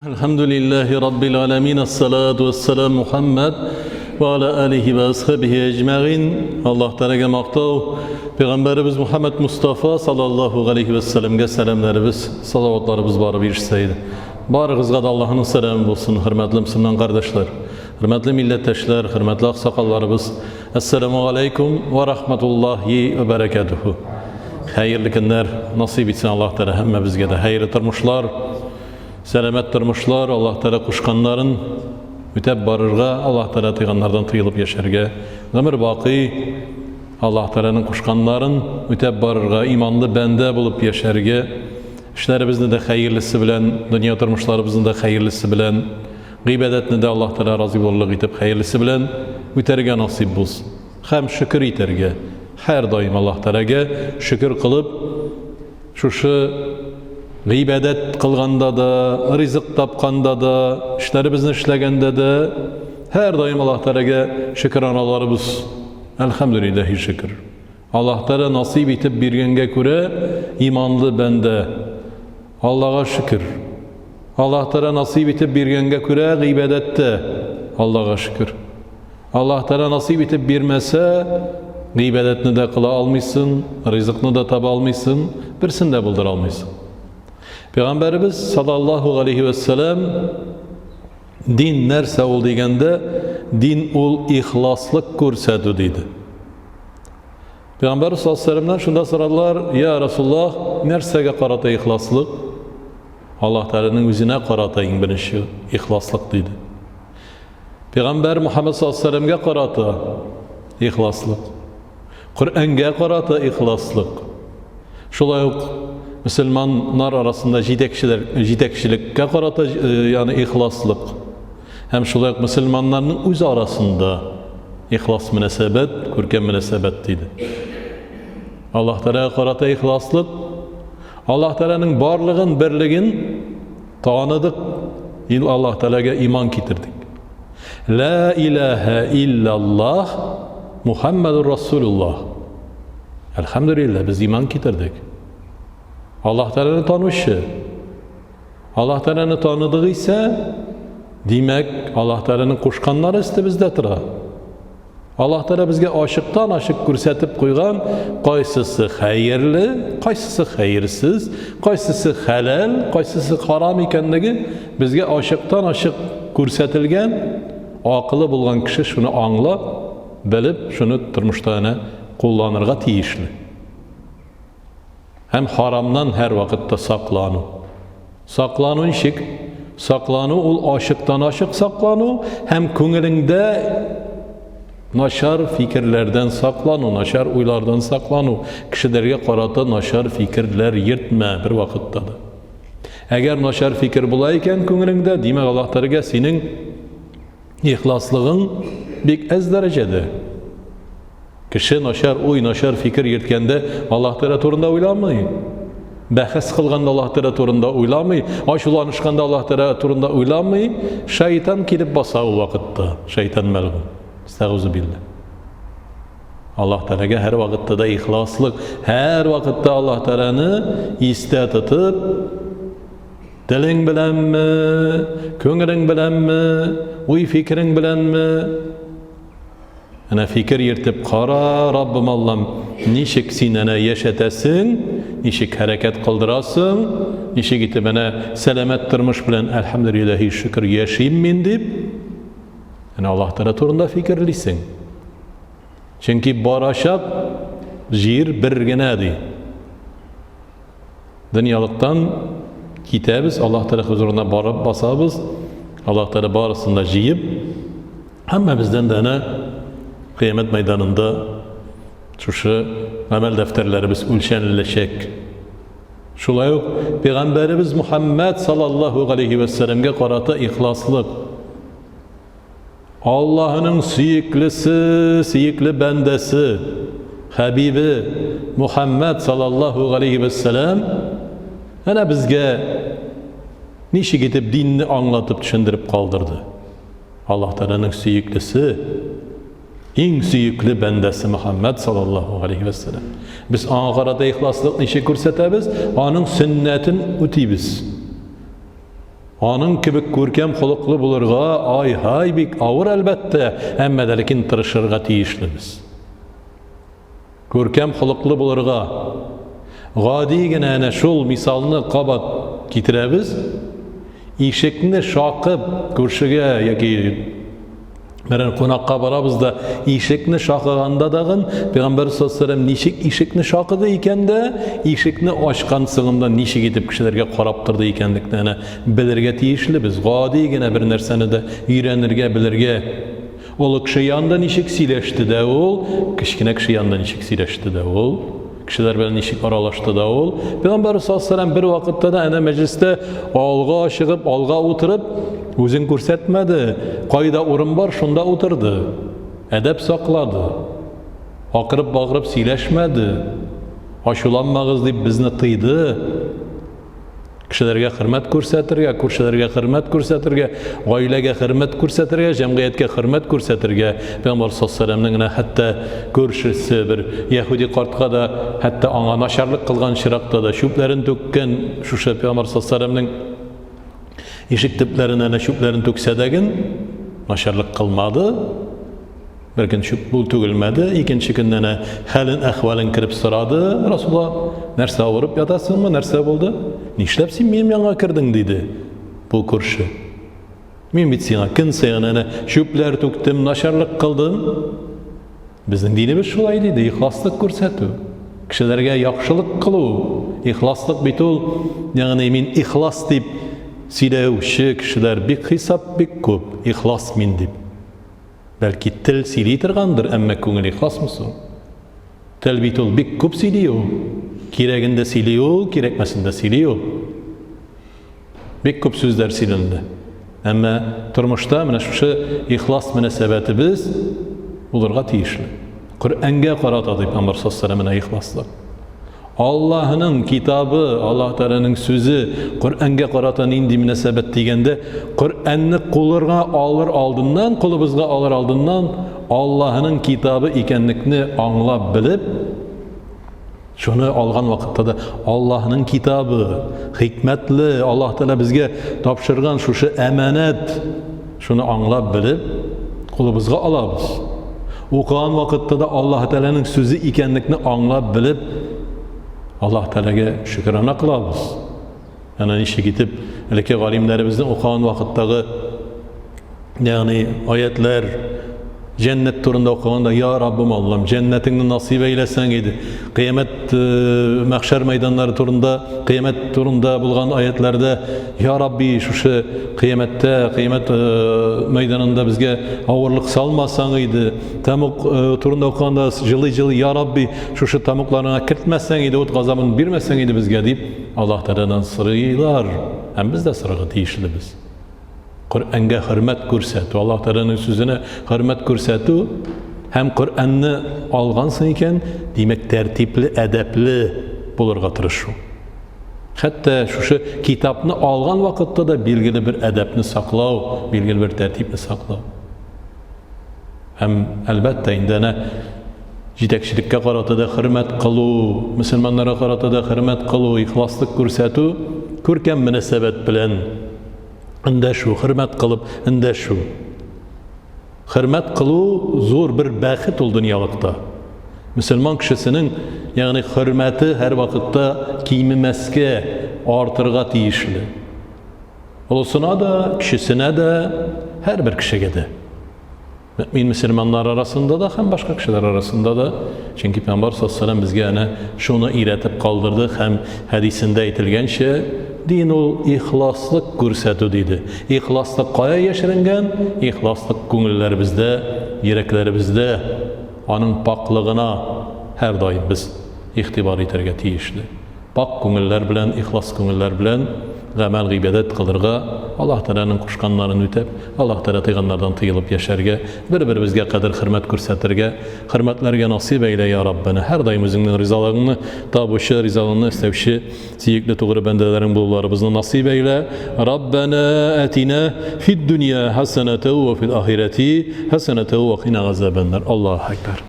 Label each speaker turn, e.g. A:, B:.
A: Elhamdülillahi Rabbil alemin. Esselatu vesselam Muhammed ve ala alihi ve ashabihi ecma'in. Allah Teala maqtav. Peygamberimiz Muhammed Mustafa sallallahu aleyhi ve sellem'e selamlarımız, salavatlarımız barı bir Barığızga da Allah'ın selamı olsun, hürmetli Müslüman kardeşler, hürmetli milletteşler, hürmetli aksakallarımız. Esselamu aleyküm ve rahmetullahi ve berekatuhu. Hayırlı günler nasip etsin Allah Teala hemme bizge de hayırlı turmuşlar. Selamet durmuşlar, Allah Teala kuşkanların müteb barırga, Allah Teala tıyganlardan tıyılıp yaşarga, ömür baqi, Allah Teala'nın kuşkanların müteb barırga, imanlı bende bulup yaşarga, işlerimizde de hayırlısı bilen, dünya durmuşlarımızın da hayırlısı bilen, gıybedetini de Allah Teala razı olurluk itip hayırlısı bilen, müterge nasip bulsun. Hem şükür iterge, her daim Allah Teala'ga şükür kılıp, şu gıybedet kılganda da, rızık tapkanda da, işlerimizni işlegende de, her daim Allah Teala'ga şükür analarımız. Elhamdülillahi şükür. Allah Teala nasip etip birgenge küre imanlı bende. Allah'a şükür. Allah Teala nasip etip birgenge küre gıybedette. Allah'a şükür. Allah Teala nasip etip birmese gıybedetini de kıla almışsın, rızıkını da taba almışsın, birisini de buldur almışsın. Peygamberimiz sallallahu aleyhi ve sellem din nerse ol degende din ol ihlaslık ko'rsatadi dedi. Peygamber sallallahu aleyhi ve sellem'den şunda soradılar, ya Resulullah nersege qarata ihlaslık? Allah Teala'nın yüzüne qaratayın birinci ihlaslık dedi. Peygamber Muhammed sallallahu aleyhi ve sellem'ge qarata ihlaslık. Kur'an'ga qarata ihlaslık. Şolay Müslümanlar arasında jidekçilikке qarata yani ihlaslık. Hem şolay Müslümanların öz arasında ihlas münasebet, көркем münasebet dedi. Allah Teala'ya qarata ihlaslık, Allah Teala'nın barlığın, birligin tanıdık, Allah Teala'ga iman getirdik. La ilahe illallah Muhammedur Resulullah. Elhamdülillah biz iman getirdik. Allah Teala'nı tanışı. Allah Teala'nı tanıdığı ise demek Allah Teala'nın kuşkanları iste bizde tıra. Allah Teala bizge aşıktan aşık kürsatip koygan kaysısı hayırlı, kaysısı hayırsız, kaysısı helal, kaysısı haram ikenligi bizge aşıktan aşık kürsatilgen, akıllı bulgan kişi şunu anlap, bilip şunu turmuşta kullanırga tiyişli. Hem haramdan her vakitte saklanu. Saklanu inşik, saklanu ol aşıktan aşık saklanu, hem köngülünde naşar fikirlerden saklanu, naşar uylardan saklanu. Kişilerge qarata naşar fikirler yırtma bir vakitte de. Eğer naşar fikir bulayken köngülünde, demek Allah Teala senin ihlaslığın bir ez derecede. Kişi naşar uy, naşar fikir yirtkende Allah Teala turunda uylamayı. Bahis kılganda Allah Teala turunda uylamayı. Aşulanışkanda Allah Teala turunda uylamayı. Şeytan kilip basa o vakitte. Şeytan melgum. Estağuzu billah. Allah Teala'ga her vakitte de ihlaslık. Her vakitte Allah Teala'nı iste tutup dilin bilen mi? Köngülün bilen mi? Uy fikrin bilen mi? Ana fikir yırtıp qara Rabbim Allah'ım nişik sinene yaşatasın, nişik hareket kıldırasın, nişik itip bana selamet durmuş bilen elhamdülillahi şükür yaşayayım min deyip Allah Teala turunda fikirlisin. Çünkü baraşak jir birgenedir. Dünyalıktan kitabız Allah Teala huzuruna barıp basabız. Allah Teala barısında jiyip ama bizden de kıyamet meydanında şu amel defterlerimiz ölçenleşecek. Şulay yok. Peygamberimiz Muhammed sallallahu aleyhi ve sellem'ge qarata ihlaslık. Allah'ın süyiklisi, süyikli bendesi, Habibi Muhammed sallallahu aleyhi ve sellem ana bizge nişi gidip dinini anlatıp düşündürüp kaldırdı. Allah Teala'nın süyiklisi, en süyükli bendesi Muhammed sallallahu aleyhi ve sellem. Biz Ankara'da ihlaslık nişi kürsatemiz, onun sünnetin ütüyüz. Aның kibik görkem huluklu bulurga ay bik avır elbette, әмма дә ләкин тырышырга тиешлебез. Görkem huluklu bulurga gadi gene ana şol misalını qabat kitirəbiz. İşekni şaqıb görşüge yoki Meren qonaqqa barabız da işekni şaqaganda dagın Peygamber sallallahu aleyhi ve sellem nişik işekni şaqıdı ekan da işekni açqan sığında nişik etip kişilerge qarap turdi ekanlikni bilirge tiyişlibiz. Gadigina bir narsani da öğrenirge bilirge. Ol kishi yanında nişik sileşti de ol, kichkina kishi yanında nişik sileşti de ol. Kişiler bilen nişik aralaştı da ol. Peygamber sallallahu aleyhi ve sellem bir vakitte de ana mecliste alga çıkıp alga oturup özün görsetmedi. Qayda orun var şunda oturdu. Edep sakladı. Akırıp bağırıp sileşmedi. Aşulanmağız deyip bizni tıydı. Kişilerge hürmet görsetirge, kişilerge hürmet görsetirge, ailege hürmet görsetirge, cemiyetge hürmet görsetirge. Peygamber sallallahu aleyhi ve sellem'nin hatta görüşüsü bir Yahudi kartga da hatta ana naşarlık kılgan şirakta da şüplerin tökken şu Peygamber sallallahu aleyhi ve sellem'nin işik tiplerine şüplerin töksedegin naşarlık kılmadı. Bir gün şüp bul tügülmedi. İkinci günden halin ahvalin kirip sıradı. Resulullah nerse vurup yatasın mı? Nerse buldu? Nişlep sen benim yana kirdin dedi. Bu kurşu. Men bitsina kin sayana şüpler töktüm, naşarlık kıldım. Bizning dinimiz şulay dedi. İhlaslık ko'rsatu. Kishilarga yaxshilik qiluv. İhlaslık bitul. Yani men ihlas deb siylevchi kishilar bek hisob bek ko'p. İhlas men deb. Belki til sili turgandir, amma ko'ngil ihlasmısı? Til bitul bek ko'p siliyor. Kereginde siliyor, kerekmasında siliyor. Bek ko'p so'zlar silindi. Amma turmushda mana shu ihlas munosabati biz ularga tegishli. Qur'onga qaratadi Peygamber sallallohu alayhi vasallam ihlaslik. Allah'ın kitabı, Allah Teala'nın sözü Kur'an'a qaratan indi münasebet degende Kur'an'ni qo'llarga aldından, qo'libizga aldından Allah'ın kitabı ekanlikni anglab bilib şunu algan vaqtda da Allah'ın kitabı hikmetli, Allah Teala bizga topshirgan şu emanet şunu anglab bilib qo'libizga alamiz. O'qigan vaqtda da Allah Teala'nın sözü ekanlikni anglab bilib Allah Teala'ga şükrana qılabız. Yani işe gidip elki galimlerimizden okuyan vakittagi yani ayetler cennet turunda okuyanda ya Rabbim Allah'ım cennetini nasip eylesen idi. Kıyamet mahşer meydanları turunda kıyamet turunda bulgan ayetlerde ya Rabbi şu kıyamette kıyamet meydanında bizge ağırlık salmasan idi. Tamuk turunda okuyanda jılı ya Rabbi şu tamuklarına kirtmezsen idi, ot gazabını birmezsen idi bizge deyip Allah Teala'dan sıraylar. Hem biz de sırağı tiyişli biz. Kur'an'a hürmet ko'rsatu, Allah Teala'nın sözüne hürmet ko'rsatu, hem Kur'an'ni algansın iken demek tertipli, edepli bulurga tirişu. Hatta şu kitapni algan vaqtda da belgili bir edepni saqlav, belgili bir tertipni saqlav. Hem elbette indana yetakchilikka qarata da hürmet qılıv, musulmonlarga qarata da hürmet qılıv, ihlaslik ko'rsatu, ko'rkam munosabat bilan Indeşu, hürmet kılıp indeşu. Hürmet kılı zor bir bəxit ol dünyalıkta. Müslüman kişisinin yani hürmeti her vakitte kiymemeske artırga tiyişli. Olusuna da, kişisine de, her bir kişiye de. Mümin Müslümanlar arasında da hem başka kişiler arasında da. Çünkü Peygamber sallallahu aleyhi ve sellem bizge şunu iletip kaldırdı hem hadisinde aytilgan şey din ol ihlaslık ko'rsatu dedi. İhlaslık qaya yashiringan? İhlaslık ko'ngillerimizde, yüreklerimizde, onun paklığına her daim biz ihtibar eterge tiyişli. Pak ko'ngiller bilen, ihlas ko'ngiller bilen amel ibadet kılırga, Allah Teala'nın kuşkanlarını ötep, Allah Teala tıyganlardan tıyılıp yaşarga, bir-birimizge kadar hürmet ko'rsatirga, hürmetlerge nasip eyle ya Rabbena. Her daim özüngün rizalığını, tabuşu rizalığını istevşi, siyikli tuğru bendelerin bullarımızı nasip eyle. Rabbena etina fid dünya hasenete ve fil ahireti hasenete ve qina azabenler. Allahu Ekber.